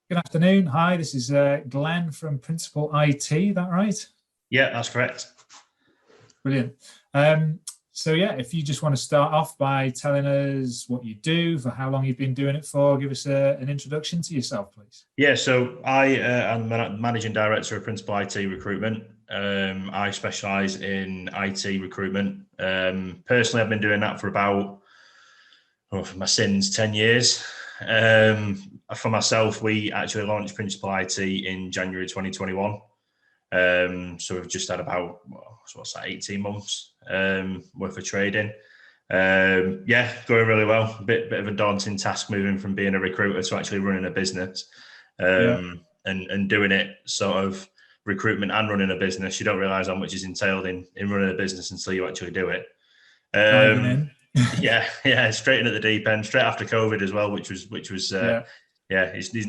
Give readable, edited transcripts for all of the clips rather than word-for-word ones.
Good afternoon. Hi, this is Glenn from Principal IT. That right? Yeah, that's correct. Brilliant. Um, yeah, if you just want to start off by telling us what you do, for how long you've been doing it for, give us an introduction to yourself, please. Yeah, so I am the managing director of Principal IT Recruitment. I specialise in IT recruitment. Personally, I've been doing that for about for my sins 10 years. For myself, we actually launched Principal IT in January 2021. So we've just had about what's that, 18 months worth of trading. Yeah, going really well. Bit of a daunting task moving from being a recruiter to actually running a business, Yeah, and doing it sort of recruitment and running a business. You don't realise how much is entailed in running a business until you actually do it. diving Um, in. yeah, straight in at the deep end, straight after COVID as well, which was Yeah, yeah, there's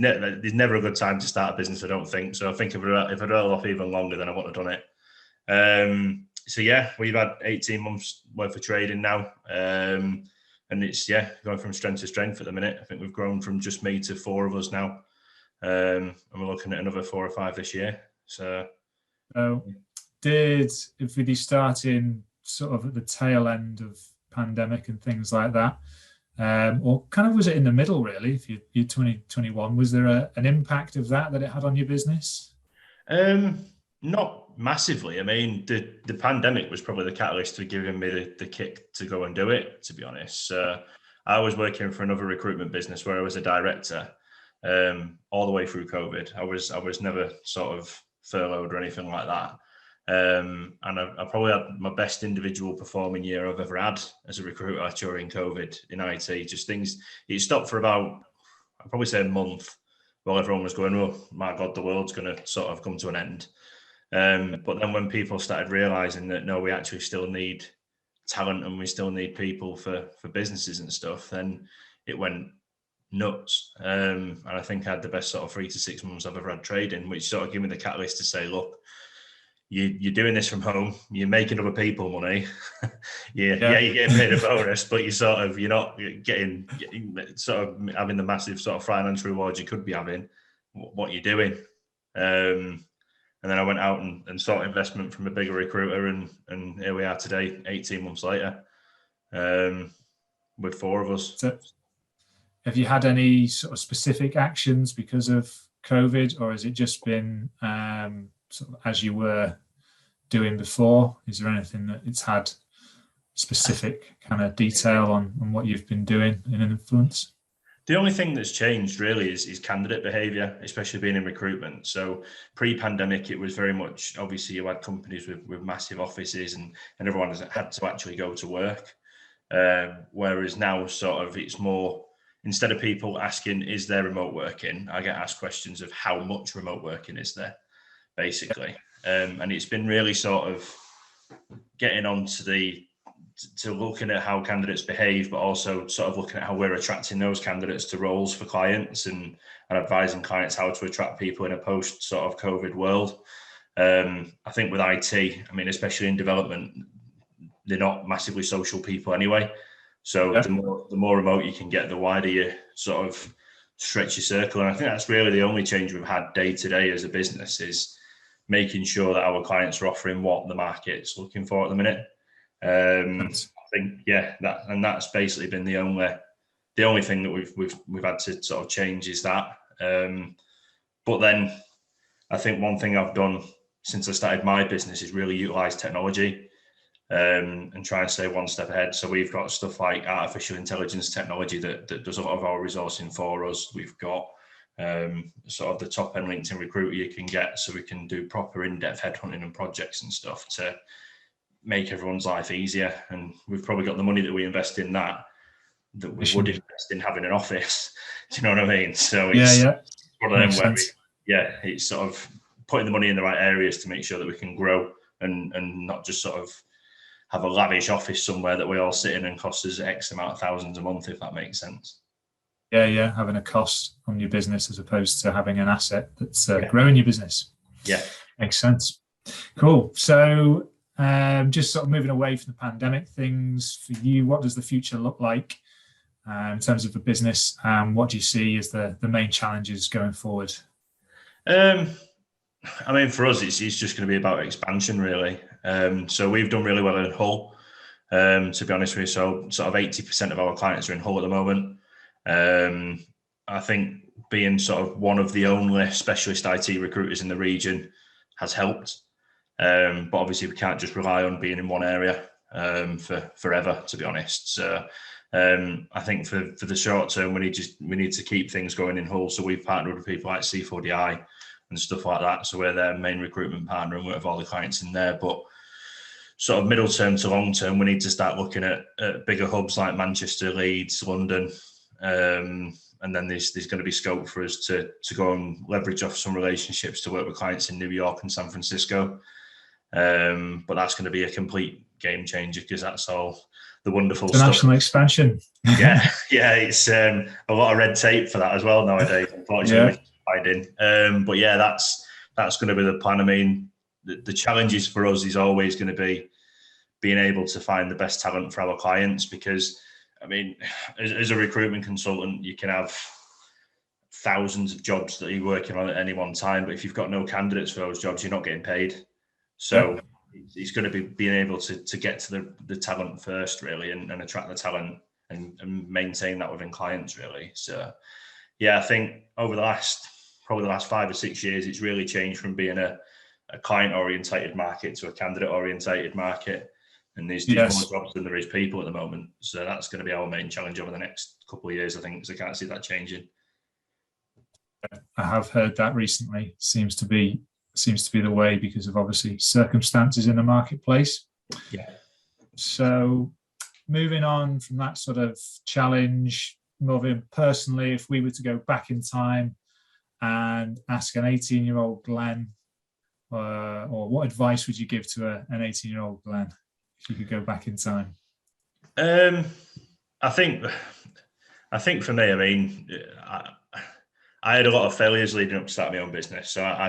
never a good time to start a business, I don't think. So I think if I'd roll off even longer, then I wouldn't have done it. So yeah, we've had 18 months worth of trading now. And it's going from strength to strength at the minute. I think we've grown from just me to four of us now. And we're looking at another four or five this year. So so with you starting sort of at the tail end of pandemic and things like that, or kind of was it in the middle really? If you're 2021, was there an impact of that it had on your business? um not massively. I mean, the pandemic was probably the catalyst for giving me the kick to go and do it, to be honest. I was working for another recruitment business where I was a director, all the way through COVID. I was never sort of furloughed or anything like that. And I probably had my best individual performing year I've ever had as a recruiter during COVID in IT. Just things, it stopped for about, I'd probably say a month while everyone was going, oh my God, the world's going to sort of come to an end. But then when people started realizing that, no, we actually still need talent and we still need people for businesses and stuff, then it went nuts. And I think I had the best sort of 3 to 6 months I've ever had trading, which sort of gave me the catalyst to say, look, you're doing this from home, you're making other people money. Yeah, Yeah, you're getting paid a bonus, but you're not getting sort of having the massive sort of financial rewards you could be having. What you're doing. And then I went out and sought investment from a bigger recruiter, and here we are today, 18 months later, um, with four of us. so have you had any sort of specific actions because of COVID, or has it just been sort of as you were doing before? Is there anything that it's had specific kind of detail on what you've been doing in an influence? The only thing that's changed really is candidate behaviour, especially being in recruitment. So pre-pandemic, it was very much, obviously you had companies with massive offices, and everyone has had to actually go to work. Whereas now sort of it's more, instead of people asking, is there remote working? I get asked questions of how much remote working is there, basically. And it's been really sort of getting on to looking at how candidates behave, but also sort of looking at how we're attracting those candidates to roles for clients, and advising clients how to attract people in a post sort of COVID world. I think with IT, I mean, especially in development, they're not massively social people anyway. So Yeah, the more remote you can get, the wider you sort of stretch your circle. And I think that's really the only change we've had day to day as a business, is making sure that our clients are offering what the market's looking for at the minute. I think that's basically been the only thing that we've had to sort of change is that. But then I think one thing I've done since I started my business is really utilize technology, and try and stay one step ahead. So we've got stuff like artificial intelligence technology that does a lot of our resourcing for us. We've got sort of the top end LinkedIn recruiter you can get, so we can do proper in-depth headhunting and projects and stuff to make everyone's life easier. And we've probably got the money that we invest in that we would efficient. invest in having an office. Do you know what I mean? So Yeah, it's yeah, one of them makes where sense. it's sort of putting the money in the right areas to make sure that we can grow, and not just sort of have a lavish office somewhere that we all sit in and costs us X amount of thousands a month, if that makes sense. Yeah, yeah, having a cost on your business as opposed to having an asset that's Yeah. growing your business. Yeah. Makes sense. Cool. So, just sort of moving away from the pandemic things for you, what does the future look like? in terms of the business? What do you see as the main challenges going forward? Um, I mean, for us, it's just going to be about expansion, really. So we've done really well in Hull, to be honest with you. So sort of 80% of our clients are in Hull at the moment. I think being sort of one of the only specialist IT recruiters in the region has helped. But obviously, we can't just rely on being in one area for forever, to be honest. So I think for the short term, we need to keep things going in Hull. So we've partnered with people like C4DI and stuff like that. So we're their main recruitment partner and we have all the clients in there. But sort of middle term to long term, we need to start looking at bigger hubs like Manchester, Leeds, London. And then there's going to be scope for us to go and leverage off some relationships to work with clients in New York and San Francisco. But that's going to be a complete game changer because that's all the wonderful international expansion. yeah, it's a lot of red tape for that as well nowadays, unfortunately. But yeah, that's going to be the plan. I mean, the challenges for us is always going to be being able to find the best talent for our clients because, I mean, as a recruitment consultant, you can have thousands of jobs that you're working on at any one time, but if you've got no candidates for those jobs, you're not getting paid. So it's going to be being able to get to the talent first, really, and attract the talent and maintain that within clients, really. So, yeah, I think over probably the last 5 or 6 years, it's really changed from being a client-orientated market to a candidate-orientated market. And there's more jobs than there is people at the moment. So that's going to be our main challenge over the next couple of years, I think, because I can't see that changing. I have heard that recently. Seems to be the way because of obviously circumstances in the marketplace. Yeah. So moving on from that sort of challenge, Marvin, personally, if we were to go back in time and ask an 18-year-old Glenn, or what advice would you give to an 18-year-old Glenn if you could go back in time? I think for me, I mean, I had a lot of failures leading up to start my own business. So I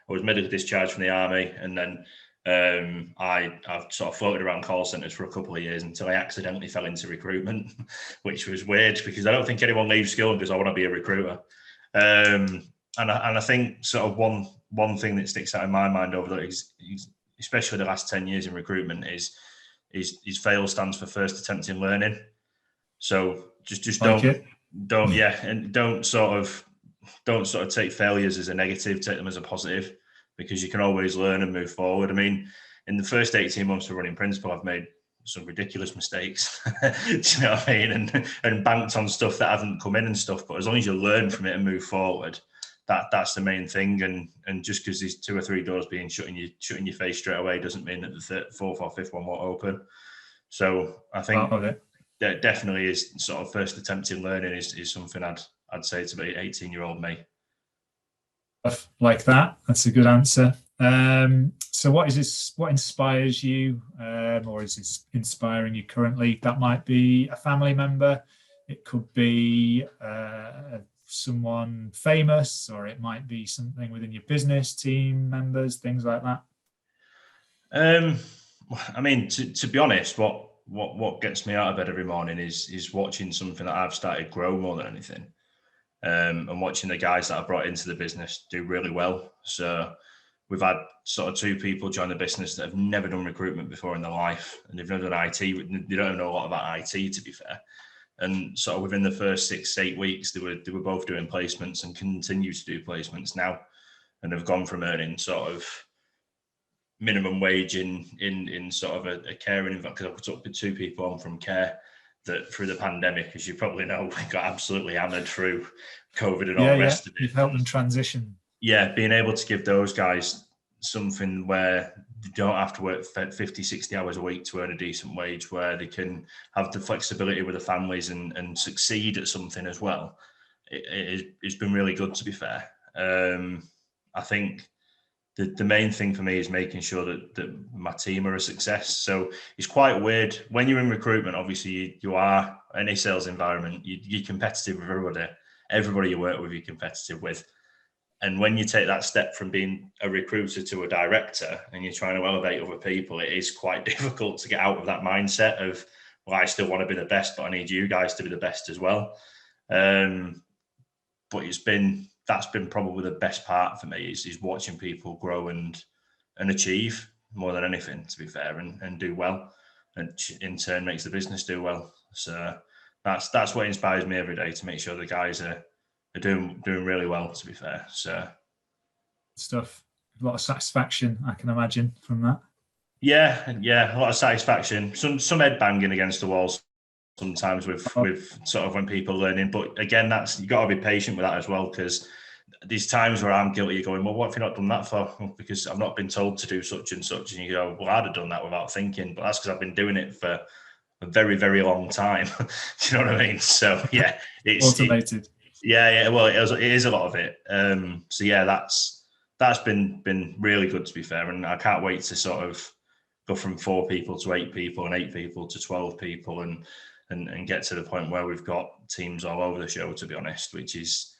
was medically discharged from the army, and then I've sort of floated around call centers for a couple of years until I accidentally fell into recruitment, which was weird because I don't think anyone leaves school because I want to be a recruiter. And I think sort of one thing that sticks out in my mind over that, especially the last 10 years in recruitment, is FAIL stands for first attempt in learning. So just don't sort of take failures as a negative, take them as a positive, because you can always learn and move forward. I mean, in the first 18 months of running Principal, I've made some ridiculous mistakes, do you know what I mean? And banked on stuff that haven't come in and stuff. But as long as you learn from it and move forward, that's the main thing. And just because there's 2 or 3 doors being shut in your face straight away doesn't mean that the fourth or fifth one won't open. So I think that definitely is sort of first attempt in learning is something I'd say to be 18-year-old me. Like that. That's a good answer. So what inspires you, or is inspiring you currently? That might be a family member. It could be someone famous, or it might be something within your business, team members, things like that. I mean, to be honest, what gets me out of bed every morning is watching something that I've started grow more than anything. And watching the guys that I brought into the business do really well. So we've had sort of 2 people join the business that have never done recruitment before in their life, and they've never done IT. They don't know a lot about IT, to be fair. And sort of within the first 6-8 weeks, they were both doing placements and continue to do placements now, and have gone from earning sort of minimum wage in sort of a caring environment. Because I took 2 people on from care that through the pandemic, as you probably know, we got absolutely hammered through COVID and all the rest of it. You've helped them transition. Yeah, being able to give those guys something where they don't have to work 50, 60 hours a week to earn a decent wage, where they can have the flexibility with the families and succeed at something as well. It's been really good, to be fair. I think the main thing for me is making sure that my team are a success. So it's quite weird when you're in recruitment. Obviously, you are any sales environment. You're competitive with everybody. Everybody you work with, you're competitive with. And when you take that step from being a recruiter to a director, and you're trying to elevate other people, it is quite difficult to get out of that mindset of well, I still want to be the best, but I need you guys to be the best as well. But that's been probably the best part for me is watching people grow and achieve more than anything, to be fair, and do well, and in turn makes the business do well. So that's what inspires me every day, to make sure the guys are doing really well, to be fair. So stuff, a lot of satisfaction, I can imagine, from that. Yeah, a lot of satisfaction. Some head banging against the walls sometimes with sort of when people are learning. But again, you got to be patient with that as well, because these times where I'm guilty of going, well, what have you not done that for? Well, because I've not been told to do such and such. And you go, well, I'd have done that without thinking. But that's because I've been doing it for a very, very long time. Do you know what I mean? So yeah, it's automated. Well, it is a lot of it. So yeah, that's been really good, to be fair. And I can't wait to sort of go from 4 people to 8 people and 8 people to 12 people and get to the point where we've got teams all over the show, to be honest, which is,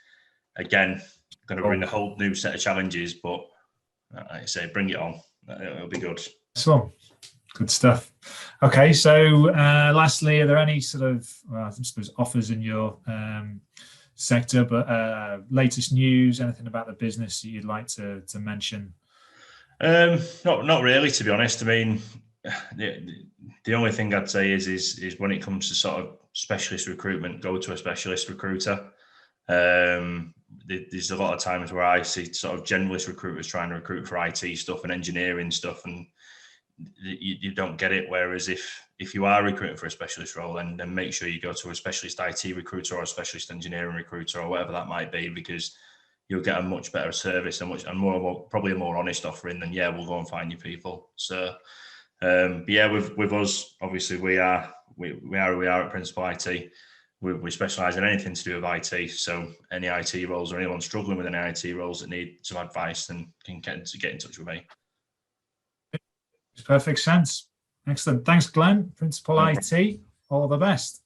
again, going to bring a whole new set of challenges. But like I say, bring it on. It'll be good. So, good stuff. Okay, so lastly, are there any sort of, I suppose, offers in your sector, but latest news, anything about the business that you'd like to mention? Not really, to be honest. I mean, the only thing I'd say is when it comes to sort of specialist recruitment, go to a specialist recruiter. There's a lot of times where I see sort of generalist recruiters trying to recruit for IT stuff and engineering stuff, and you don't get it. Whereas if you are recruiting for a specialist role, then make sure you go to a specialist IT recruiter or a specialist engineering recruiter or whatever that might be, because you'll get a much better service and more probably a more honest offering than, we'll go and find you people. So with us, obviously we are who we are at Principal IT. We specialise in anything to do with IT. So any IT roles or anyone struggling with any IT roles that need some advice, then can get in touch with me. Perfect sense. Excellent. Thanks, Glenn. Principal IT. All the best.